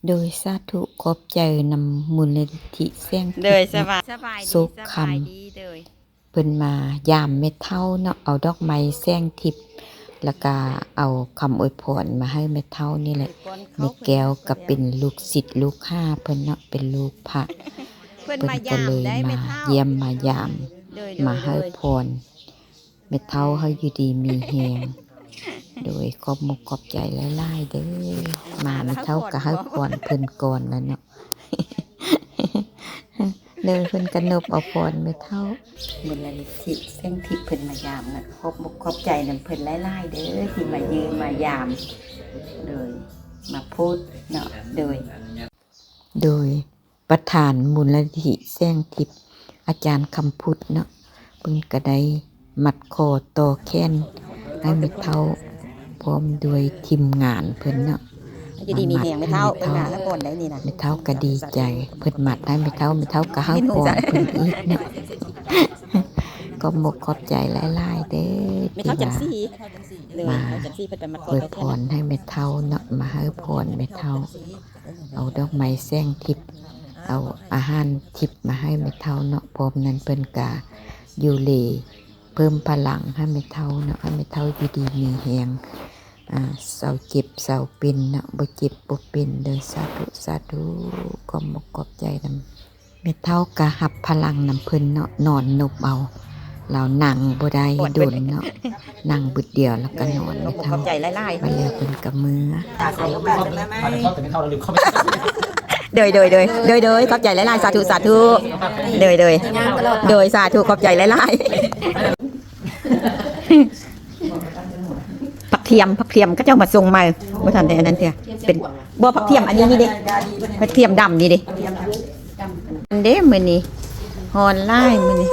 โดยสาธุขอบใจนำมูลนิธิแสงทิพย์ โดยสบายดี สุขค ดีโดย ำเพิ่นมายามเม็ดเท่าเนาะเอาดอกไม้แสงทิพย์แล้วก็เอาคำอวยพรมาให้เม็ดเท่านี่แหละในแก้วก็เป็นลูกศิษย์ลูกหาเพิ่นเนาะเป็นลูกพระ เพิ่น เพิ่น มา ก็ ยาม เลย ได้ มา ไม่เท่า เยี่ยมมายาม โดย มาให้พรเม็ดเท่าเฮาอยู่ดีมีแฮงโดยขอบมุกขอบใจหลายๆเด้อมาเม็ดเท่าก็ให้พรเพิ่นก่อนแล้วเนาะ เดินเพิ่นกระนบเอาพรไม่เท่ามูลนิธิแสงทิพย์เพิ่นมายามนะขอบมุกขอบใจนำเพิ่นหลายๆเด้อที่มายืนมายามโดยมาพูดเนาะโดยประธานมูลนิธิแสงทิพย์อาจารย์คำพุทธเนาะเพิ่นก็ได้มัดคอต่อแขนให้ไม่เท่าพร้อมด้วยทีมงานเพิ่นเนาะ อยู่ดีมีแหงไม่เท่าเป็นงานแล้วก่อนได้นี่นะ ไม่เท่าก็ดีใจเพิ่นมัดให้ไม่เท่าก็ให้พรเพิ่นอีกเนาะ ก็หมกขอบใจหลายๆเด้อ ไม่ ที่ เท่าจัง ว่า ซี่เลย มา เท่าจังซี่เพิ่นเป็นมา อวยพรให้แม่เท่าเนาะมาให้พรแม่เท่าเอาดอกไม้แสงทิพย์เอาอาหารทิพย์มาให้แม่เท่าเนาะพร้อมนั้นเพิ่นก็อยู่เลเพิ่มพลังให้แม่เท่าเนาะให้แม่เท่าอยู่ดีมีแฮงเศร้าเจ็บเศร้าเป็นเนาะบ่เจ็บบ่เป็นเด้อสาธุสาธุก็หมกขอบใจนำแม่เท่าก็รับพลังนำเพิ่นเนาะนอนนบเอาเรานั่งบ่ได้โดนเนาะนั่งบึดเดียวแล้วก็นอนแม่ ข เท่า อบใจหลาย ไปแล้วเป็นกับมือ เข้าแต่ไม่เข้าเราลืมเข้าไป ๆโดยขอบใจหลายๆสาธุโดยสาธุขอบใจหลายๆผักเทียมก็เจ้ามาส่งมาบ่ทันได้อันนั้นเถอะเป็นบ่ผักเทียมอันนี้นี่เด้ผักเทียมดำนี่เด้อันเด้มื้อนี้ฮอนไล่มื้อนี้